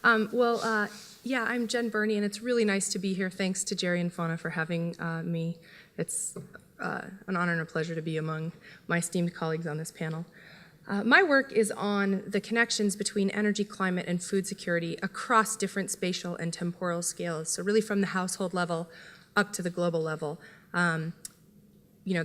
Yeah, I'm Jen Burney, and it's really nice to be here. Thanks to Jerry and Fauna for having me. It's an honor and a pleasure to be among my esteemed colleagues on this panel. My work is on the connections between energy, climate, and food security across different spatial and temporal scales, so really from the household level up to the global level.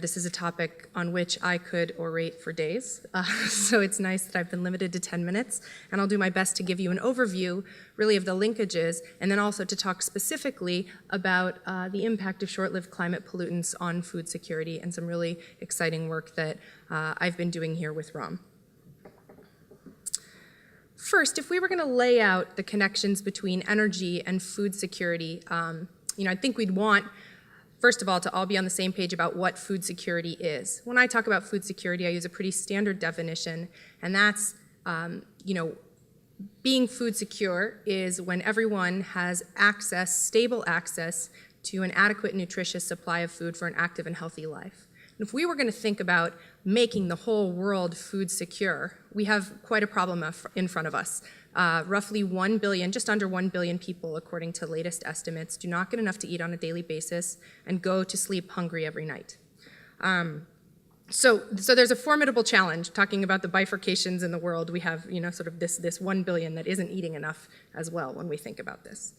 This is a topic on which I could orate for days, so it's nice that I've been limited to 10 minutes, and I'll do my best to give you an overview, really, of the linkages, and then also to talk specifically about the impact of short-lived climate pollutants on food security and some really exciting work that I've been doing here with ROM. First, if we were going to lay out the connections between energy and food security, I think we'd want, first of all, to all be on the same page about what food security is. When I talk about food security, I use a pretty standard definition, and that's, being food secure is when everyone has access, stable access, to an adequate, nutritious supply of food for an active and healthy life. And if we were going to think about making the whole world food secure, we have quite a problem in front of us. Roughly 1 billion, just under 1 billion people, according to latest estimates, do not get enough to eat on a daily basis and go to sleep hungry every night. So there's a formidable challenge talking about the bifurcations in the world. We have, sort of this 1 billion that isn't eating enough as well when we think about this.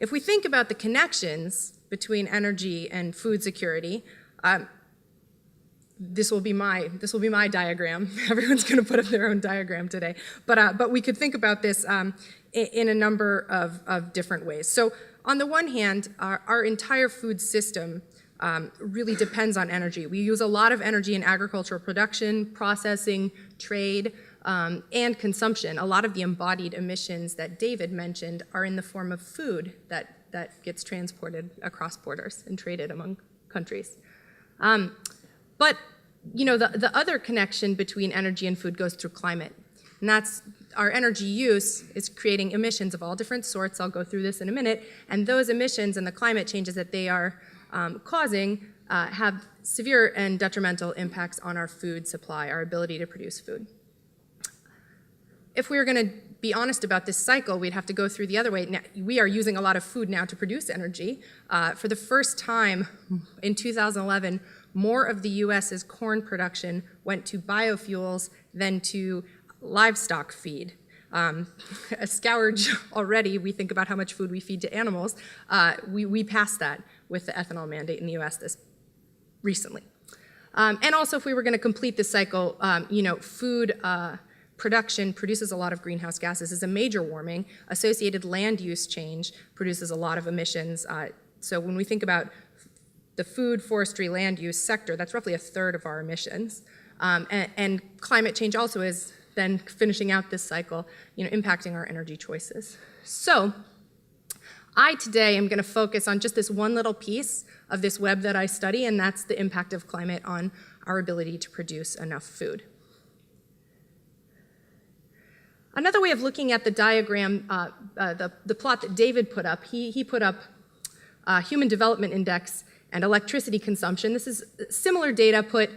If we think about the connections between energy and food security, this will be my diagram. Everyone's going to put up their own diagram today. But we could think about this in a number of different ways. So on the one hand, our entire food system really depends on energy. We use a lot of energy in agricultural production, processing, trade, and consumption. A lot of the embodied emissions that David mentioned are in the form of food that gets transported across borders and traded among countries. But the other connection between energy and food goes through climate. And that's our energy use is creating emissions of all different sorts. I'll go through this in a minute. And those emissions and the climate changes that they are causing have severe and detrimental impacts on our food supply, our ability to produce food. If we were going to be honest about this cycle, we'd have to go through the other way. Now, we are using a lot of food now to produce energy. For the first time in 2011, more of the US's corn production went to biofuels than to livestock feed. A scourge already, we think about how much food we feed to animals. We passed that with the ethanol mandate in the US recently. And also, if we were going to complete this cycle, food production produces a lot of greenhouse gases. It's a major warming. Associated land use change produces a lot of emissions. So when we think about the food, forestry, land use sector, that's roughly a third of our emissions. And climate change also is then finishing out this cycle, impacting our energy choices. So I today am going to focus on just this one little piece of this web that I study, and that's the impact of climate on our ability to produce enough food. Another way of looking at the diagram, the plot that David put up, he put up Human Development Index and electricity consumption. This is similar data put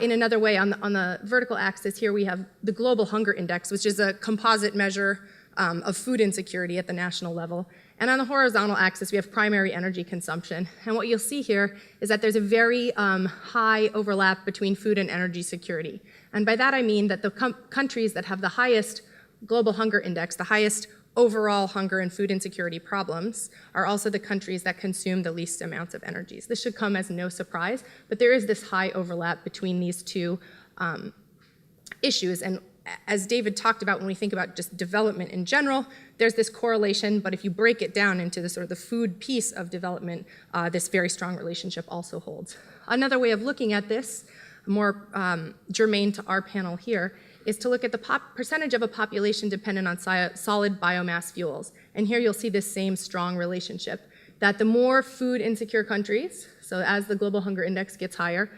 in another way. On the vertical axis here we have the Global Hunger Index, which is a composite measure of food insecurity at the national level. And on the horizontal axis we have primary energy consumption. And what you'll see here is that there's a very high overlap between food and energy security. And by that I mean that the countries that have the highest Global Hunger Index, the highest overall hunger and food insecurity problems, are also the countries that consume the least amounts of energy. So this should come as no surprise, but there is this high overlap between these two issues. And as David talked about, when we think about just development in general, there's this correlation, but if you break it down into the sort of the food piece of development, this very strong relationship also holds. Another way of looking at this, more germane to our panel here, is to look at the percentage of a population dependent on solid biomass fuels. And here you'll see this same strong relationship, that the more food insecure countries, so as the Global Hunger Index gets higher,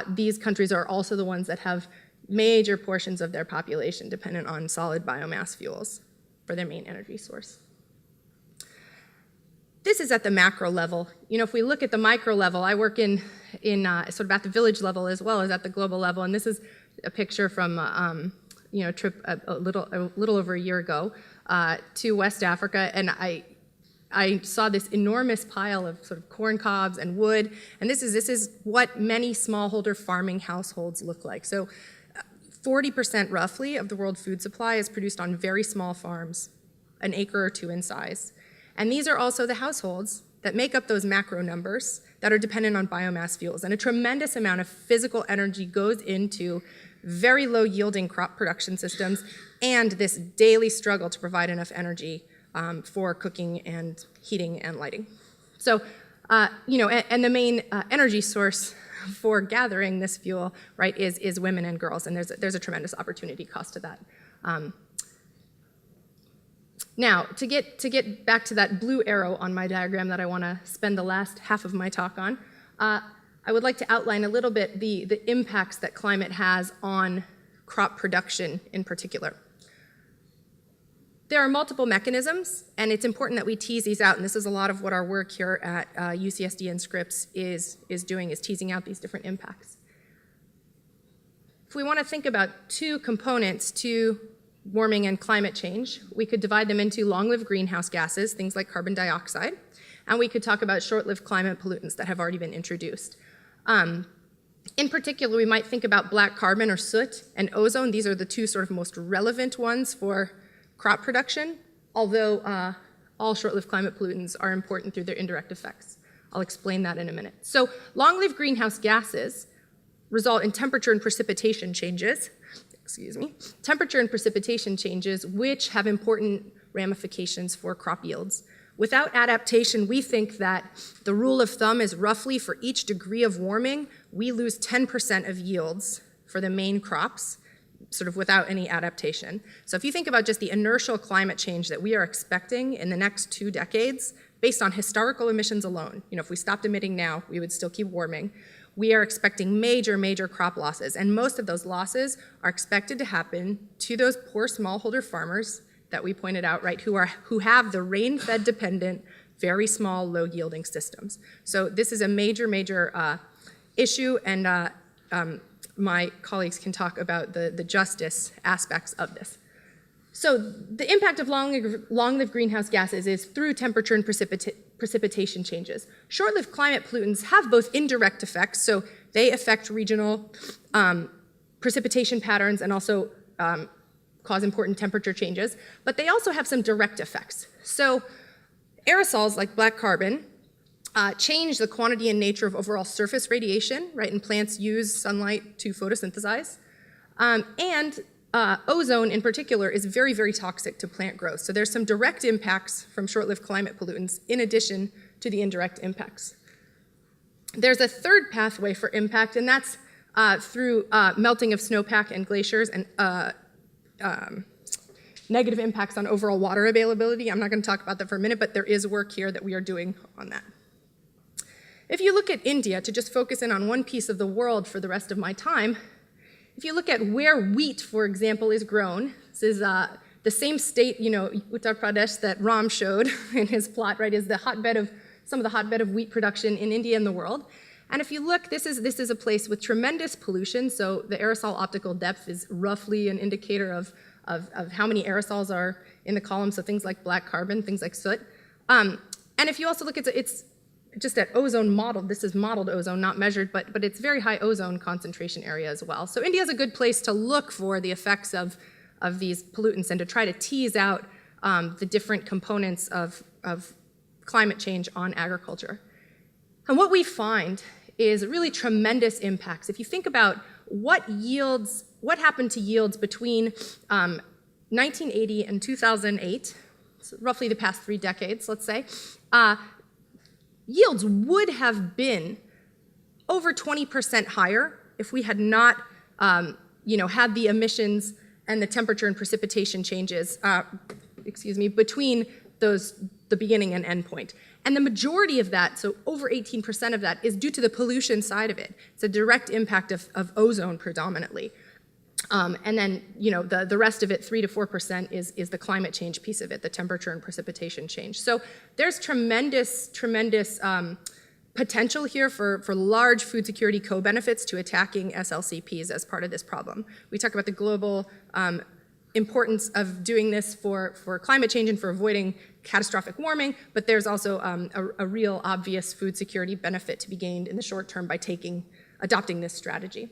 these countries are also the ones that have major portions of their population dependent on solid biomass fuels for their main energy source. This is at the macro level. If we look at the micro level, I work in sort of at the village level as well as at the global level, and this is a picture from a trip a little over a year ago to West Africa, and I saw this enormous pile of sort of corn cobs and wood, and this is what many smallholder farming households look like. So 40% roughly of the world food supply is produced on very small farms, an acre or two in size. And these are also the households that make up those macro numbers that are dependent on biomass fuels. And a tremendous amount of physical energy goes into very low yielding crop production systems and this daily struggle to provide enough energy for cooking and heating and lighting. So, and the main energy source for gathering this fuel, right, is women and girls, and there's a tremendous opportunity cost to that. Now, to get back to that blue arrow on my diagram that I want to spend the last half of my talk on, I would like to outline a little bit the impacts that climate has on crop production in particular. There are multiple mechanisms, and it's important that we tease these out, and this is a lot of what our work here at UCSD and Scripps is doing, is teasing out these different impacts. If we want to think about two components to warming and climate change, we could divide them into long-lived greenhouse gases, things like carbon dioxide, and we could talk about short-lived climate pollutants that have already been introduced. In particular, we might think about black carbon or soot and ozone. These are the two sort of most relevant ones for crop production, although all short-lived climate pollutants are important through their indirect effects. I'll explain that in a minute. So long-lived greenhouse gases result in temperature and precipitation changes, which have important ramifications for crop yields. Without adaptation, we think that the rule of thumb is roughly for each degree of warming, we lose 10% of yields for the main crops, sort of without any adaptation. So if you think about just the inertial climate change that we are expecting in the next 2 decades, based on historical emissions alone, if we stopped emitting now, we would still keep warming, we are expecting major crop losses, and most of those losses are expected to happen to those poor smallholder farmers that we pointed out, right, who have the rain-fed dependent, very small, low-yielding systems. So this is a major issue, and my colleagues can talk about the justice aspects of this. So the impact of long-lived greenhouse gases is through temperature and precipitation changes. Short-lived climate pollutants have both indirect effects, so they affect regional precipitation patterns and also cause important temperature changes, but they also have some direct effects. So aerosols like black carbon change the quantity and nature of overall surface radiation, right, and plants use sunlight to photosynthesize. And ozone in particular is very toxic to plant growth. So there's some direct impacts from short-lived climate pollutants in addition to the indirect impacts. There's a third pathway for impact, and that's through melting of snowpack and glaciers and negative impacts on overall water availability. I'm not going to talk about that for a minute, but there is work here that we are doing on that. If you look at India, to just focus in on one piece of the world for the rest of my time, if you look at where wheat, for example, is grown, this is the same state, Uttar Pradesh that Ram showed in his plot, right, is the hotbed of some of the hotbed of wheat production in India and the world. And if you look, this is a place with tremendous pollution, so the aerosol optical depth is roughly an indicator of how many aerosols are in the column, so things like black carbon, things like soot. And if you also look, it's just at ozone modeled, this is modeled ozone, not measured, but it's very high ozone concentration area as well. So India is a good place to look for the effects of these pollutants and to try to tease out the different components of climate change on agriculture. And what we find is really tremendous impacts. If you think about what happened to yields between 1980 and 2008, so roughly the past 3 decades, let's say, yields would have been over 20% higher if we had not, had the emissions and the temperature and precipitation changes, between the beginning and end point. And the majority of that, so over 18% of that, is due to the pollution side of it. It's a direct impact of ozone predominantly. And then, the rest of it, 3 to 4%, is the climate change piece of it, the temperature and precipitation change. So there's tremendous potential here for large food security co-benefits to attacking SLCPs as part of this problem. We talk about the global importance of doing this for climate change and for avoiding catastrophic warming, but there's also a real obvious food security benefit to be gained in the short term by adopting this strategy.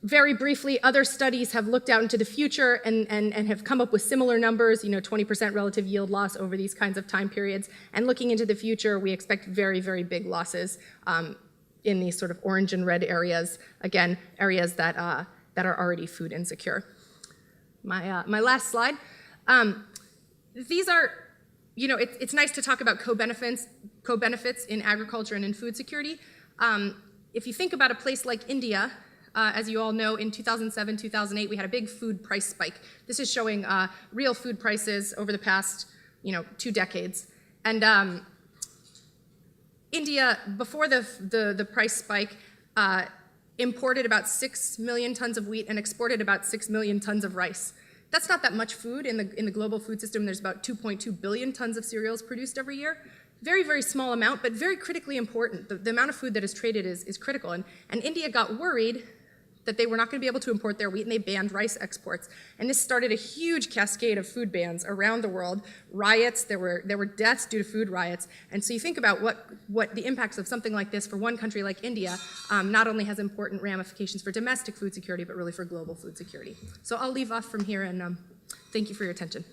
Very briefly, other studies have looked out into the future and have come up with similar numbers, 20% relative yield loss over these kinds of time periods. And looking into the future, we expect very, very big losses in these sort of orange and red areas, again, areas that are already food insecure. My last slide. These are, it's nice to talk about co-benefits in agriculture and in food security. If you think about a place like India, as you all know, in 2007, 2008, we had a big food price spike. This is showing real food prices over the past, 2 decades. And India, before the price spike, imported about 6 million tons of wheat and exported about 6 million tons of rice. That's not that much food. In the global food system, there's about 2.2 billion tons of cereals produced every year. Very, very small amount, but very critically important. The amount of food that is traded is critical. And India got worried that they were not going to be able to import their wheat, and they banned rice exports. And this started a huge cascade of food bans around the world. Riots, there were deaths due to food riots. And so you think about what the impacts of something like this for one country like India not only has important ramifications for domestic food security, but really for global food security. So I'll leave off from here, and thank you for your attention.